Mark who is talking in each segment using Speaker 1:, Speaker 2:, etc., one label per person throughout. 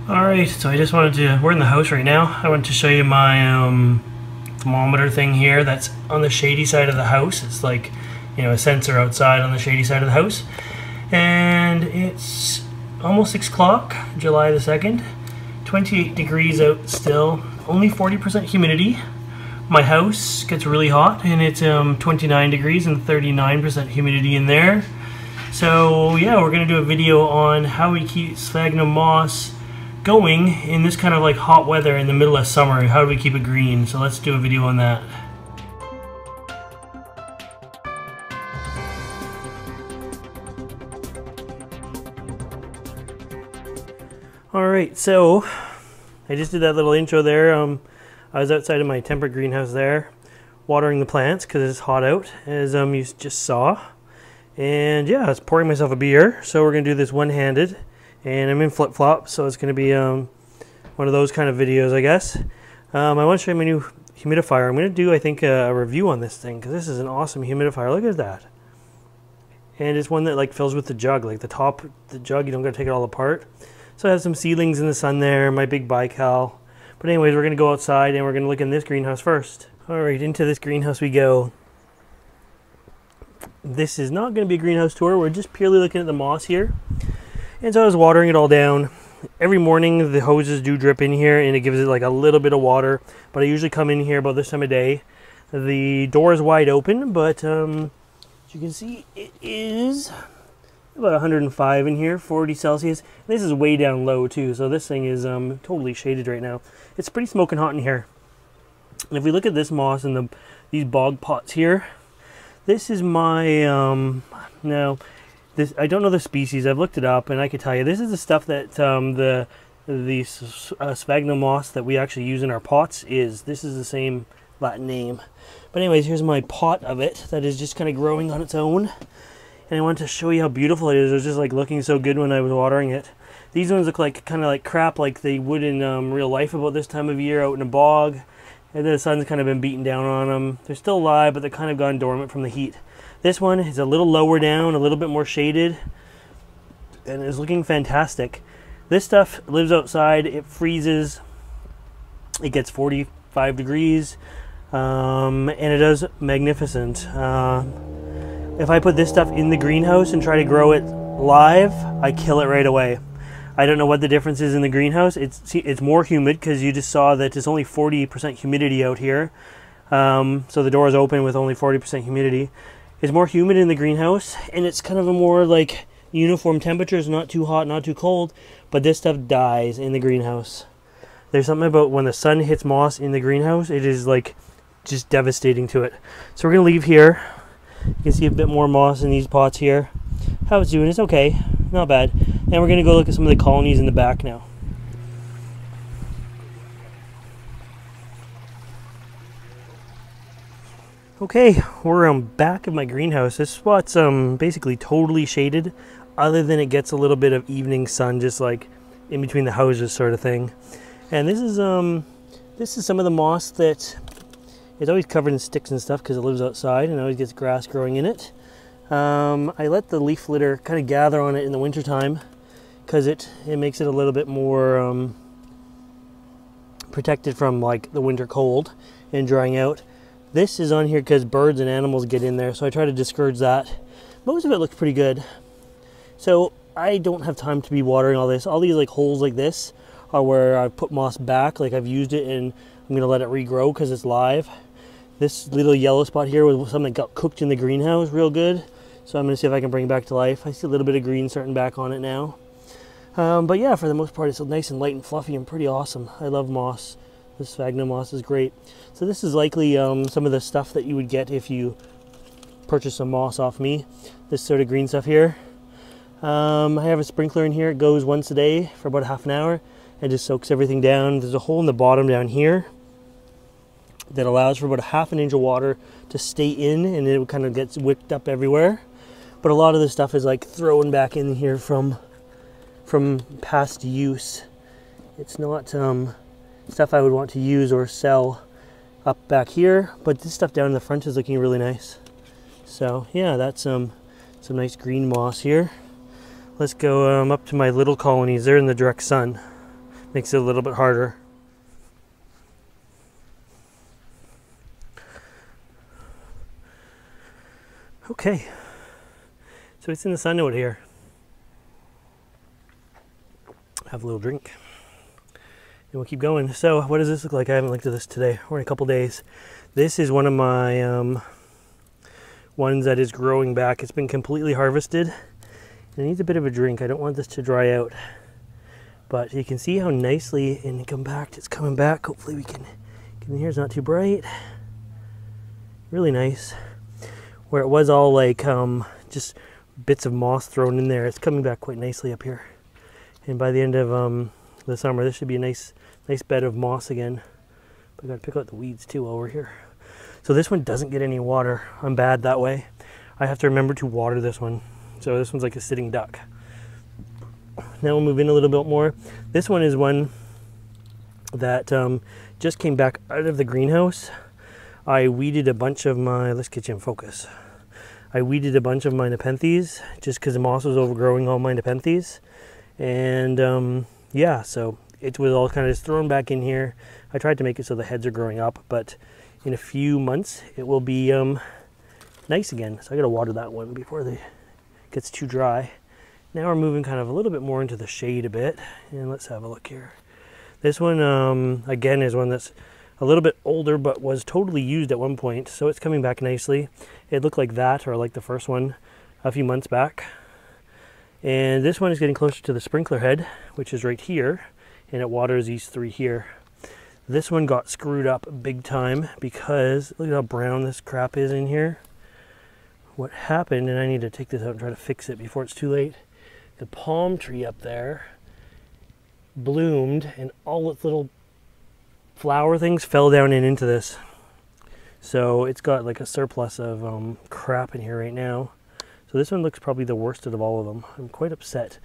Speaker 1: Alright, so I just wanted to, we're in the house right now. I wanted to show you my thermometer thing here that's on the shady side of the house. It's like, you know, a sensor outside on the shady side of the house. And it's almost 6 o'clock, July the 2nd. 28 degrees out still, only 40% humidity. My house gets really hot and it's 29 degrees and 39% humidity in there. So yeah, we're going to do a video on how we keep sphagnum moss going in this kind of like hot weather in the middle of summer. How do we keep it green? So let's do a video on that. Alright, so I just did that little intro there. I was outside of my tempered greenhouse there watering the plants because it's hot out, as you just saw. And yeah, I was pouring myself a beer, so we're going to do this one-handed. And I'm in flip-flops, so it's going to be one of those kind of videos, I guess. I want to show you my new humidifier. I'm going to do, I think, a review on this thing, because this is an awesome humidifier. Look at that. And it's one that like fills with the jug, like the top, the jug, you don't got to take it all apart. So I have some seedlings in the sun there, my big bical. But anyways, we're going to go outside and we're going to look in this greenhouse first. Alright, into this greenhouse we go. This is not going to be a greenhouse tour, we're just purely looking at the moss here. And so I was watering it all down. Every morning the hoses do drip in here and it gives it like a little bit of water. But I usually come in here about this time of day. The door is wide open, but as you can see, it is about 105 in here, 40 Celsius. And this is way down low too, so this thing is totally shaded right now. It's pretty smoking hot in here. And if we look at this moss in these bog pots here, this is my, this, I don't know the species, I've looked it up and I can tell you, this is the stuff that the sphagnum moss that we actually use in our pots is. This is the same Latin name. But anyways, here's my pot of it that is just kind of growing on its own. And I wanted to show you how beautiful it is. It was just like looking so good when I was watering it. These ones look like kind of like crap like they would in real life about this time of year out in a bog. And the sun's kind of been beating down on them. They're still alive, but they're kind of gone dormant from the heat. This one is a little lower down, a little bit more shaded, and is looking fantastic. This stuff lives outside, it freezes, it gets 45 degrees, and it does magnificent. If I put this stuff in the greenhouse and try to grow it live, I kill it right away. I don't know what the difference is in the greenhouse. It's more humid because you just saw that it's only 40% humidity out here. So the door is open with only 40% humidity. It's more humid in the greenhouse, and it's kind of a more like uniform temperatures, not too hot, not too cold, but this stuff dies in the greenhouse. There's something about when the sun hits moss in the greenhouse, it is like just devastating to it. So we're going to leave here. You can see a bit more moss in these pots here. How it's doing, it's okay, not bad. And we're going to go look at some of the colonies in the back now. Okay, we're back of my greenhouse. This spot's basically totally shaded, other than it gets a little bit of evening sun, just like in between the houses sort of thing. And this is some of the moss that it's always covered in sticks and stuff because it lives outside and always gets grass growing in it. I let the leaf litter kind of gather on it in the winter time because it makes it a little bit more protected from like the winter cold and drying out. This is on here because birds and animals get in there, so I try to discourage that. Most of it looks pretty good. So I don't have time to be watering all this. All these like holes like this are where I put moss back, like I've used it and I'm gonna let it regrow because it's live. This little yellow spot here was something that got cooked in the greenhouse real good. So I'm gonna see if I can bring it back to life. I see a little bit of green starting back on it now. But yeah, for the most part, it's nice and light and fluffy and pretty awesome. I love moss. This sphagnum moss is great. So this is likely some of the stuff that you would get if you purchase some moss off me. This sort of green stuff here. I have a sprinkler in here. It goes once a day for about half an hour and just soaks everything down. There's a hole in the bottom down here that allows for about a half an inch of water to stay in, and it kind of gets wicked up everywhere. But a lot of this stuff is like thrown back in here from past use. It's not stuff I would want to use or sell up back here, but this stuff down in the front is looking really nice. So yeah, that's some nice green moss here. Let's go up to my little colonies. They're in the direct sun. Makes it a little bit harder. Okay, so it's in the sun out here. Have a little drink and we'll keep going. So what does this look like? I haven't looked at this today or in a couple days. This is one of my ones that is growing back. It's been completely harvested and it needs a bit of a drink. I don't want this to dry out, but you can see how nicely and compact it's coming back. Hopefully we can get in here. It's not too bright. Really nice. Where it was all like just bits of moss thrown in there, it's coming back quite nicely up here. And by the end of the summer, this should be a nice bed of moss again. But I gotta pick out the weeds too while we're here. So this one doesn't get any water. I'm bad that way. I have to remember to water this one. So this one's like a sitting duck. Now we'll move in a little bit more. This one is one that just came back out of the greenhouse. I weeded a bunch of my, let's get you in focus. I weeded a bunch of my nepenthes just because the moss was overgrowing all my nepenthes. And yeah, so it was all kind of just thrown back in here. I tried to make it so the heads are growing up, but in a few months it will be nice again. So I gotta water that one before it gets too dry. Now we're moving kind of a little bit more into the shade a bit, and let's have a look here. This one again is one that's a little bit older, but was totally used at one point, so it's coming back nicely. It looked like that, or like the first one a few months back. And this one is getting closer to the sprinkler head, which is right here, and it waters these three here. This one got screwed up big time because look at how brown this crap is in here. What happened, and I need to take this out and try to fix it before it's too late. The palm tree up there bloomed, and all its little flower things fell down and into this. So it's got like a surplus of crap in here right now. So this one looks probably the worst of all of them. I'm quite upset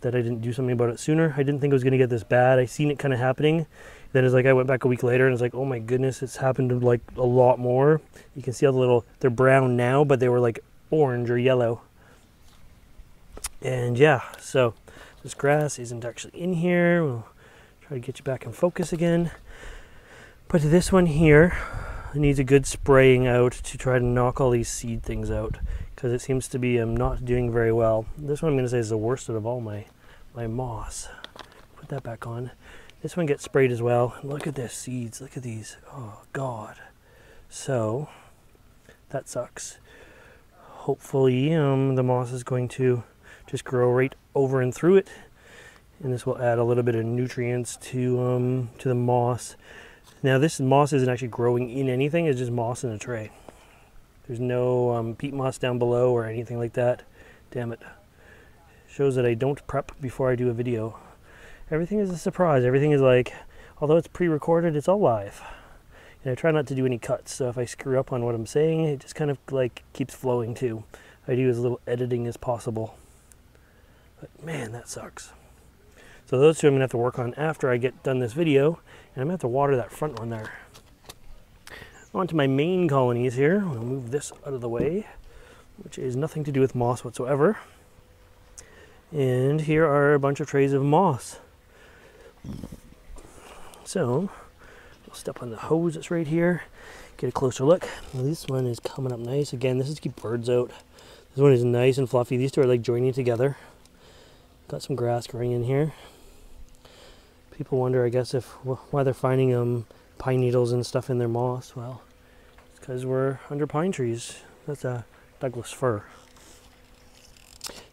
Speaker 1: that I didn't do something about it sooner. I didn't think it was going to get this bad. I seen it kind of happening. Then it's like I went back a week later and it's like, oh my goodness, it's happened like a lot more. You can see all the little, they're brown now, but they were like orange or yellow. And yeah, so this grass isn't actually in here. We'll try to get you back in focus again. But this one here needs a good spraying out to try to knock all these seed things out, because it seems to be not doing very well. This one I'm going to say is the worst out of all my moss. Put that back on. This one gets sprayed as well. Look at this seeds. Look at these. Oh God. So that sucks. Hopefully the moss is going to just grow right over and through it, and this will add a little bit of nutrients to the moss. Now this moss isn't actually growing in anything, it's just moss in a tray. There's no peat moss down below or anything like that. Damn it. Shows that I don't prep before I do a video. Everything is a surprise. Everything is like, although it's pre-recorded, it's all live. And I try not to do any cuts, so if I screw up on what I'm saying, it just kind of like keeps flowing too. I do as little editing as possible. But man, that sucks. So those two I'm going to have to work on after I get done this video, and I'm going to have to water that front one there. On to my main colonies here. I'll move this out of the way, which is nothing to do with moss whatsoever. And here are a bunch of trays of moss. So, I'll step on the hose that's right here, get a closer look. This one is coming up nice. Again, this is to keep birds out. This one is nice and fluffy. These two are like joining together. Got some grass growing in here. People wonder, I guess, why they're finding pine needles and stuff in their moss. Well, it's because we're under pine trees. That's a Douglas fir.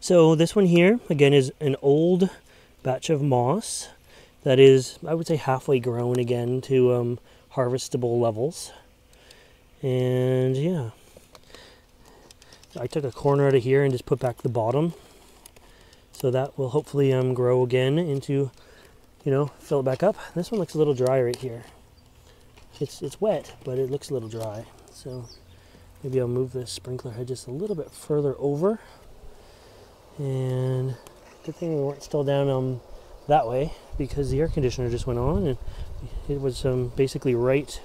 Speaker 1: So this one here, again, is an old batch of moss that is, I would say, halfway grown again to harvestable levels. And yeah, I took a corner out of here and just put back the bottom. So that will hopefully grow again into, fill it back up. This one looks a little dry right here. It's wet, but it looks a little dry. So maybe I'll move this sprinkler head just a little bit further over. And good thing we weren't still down that way, because the air conditioner just went on, and it was basically right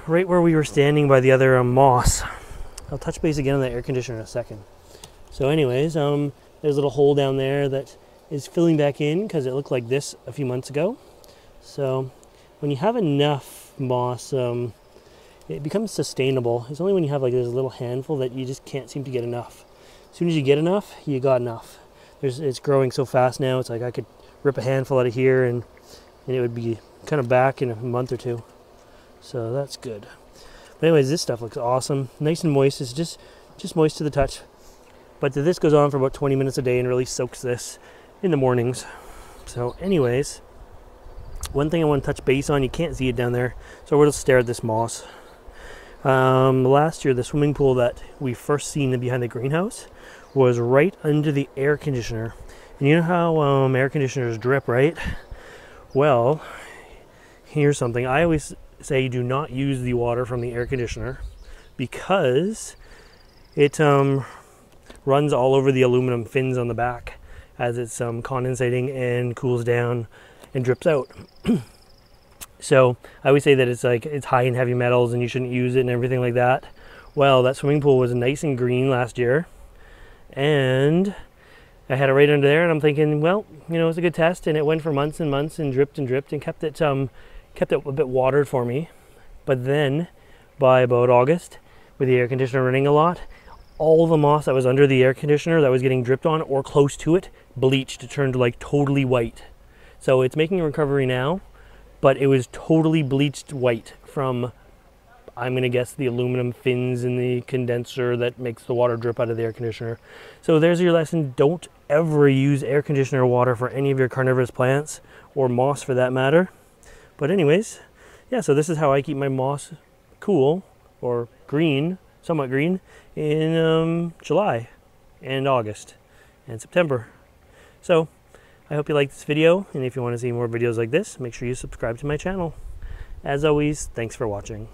Speaker 1: where we were standing by the other moss. I'll touch base again on that air conditioner in a second. So anyways, there's a little hole down there that is filling back in because it looked like this a few months ago. So when you have enough moss, it becomes sustainable. It's only when you have like this little handful that you just can't seem to get enough. As soon as you get enough, you got enough. It's growing so fast now, it's like I could rip a handful out of here and it would be kind of back in a month or two. So that's good. But anyways, this stuff looks awesome. Nice and moist. It's just moist to the touch. But this goes on for about 20 minutes a day and really soaks this in the mornings. So anyways, one thing I want to touch base on, you can't see it down there, so we'll just stare at this moss. Last year, the swimming pool that we first seen behind the greenhouse was right under the air conditioner. And you know how air conditioners drip, right? Well, here's something. I always say do not use the water from the air conditioner because it runs all over the aluminum fins on the back as it's condensating and cools down and drips out. So I always say that it's high in heavy metals and you shouldn't use it and everything like that. Well, that swimming pool was nice and green last year, and I had it right under there, and I'm thinking, well, you know, it's a good test, and it went for months and months and dripped and kept it a bit watered for me. But then by about August, with the air conditioner running a lot, all the moss that was under the air conditioner that was getting dripped on or close to it bleached. It turned like totally white. So it's making a recovery now, but it was totally bleached white from, I'm going to guess, the aluminum fins in the condenser that makes the water drip out of the air conditioner. So there's your lesson. Don't ever use air conditioner water for any of your carnivorous plants, or moss for that matter. But anyways, yeah, so this is how I keep my moss cool, or green, somewhat green, in July and August and September. So I hope you liked this video, and if you want to see more videos like this, make sure you subscribe to my channel. As always, thanks for watching.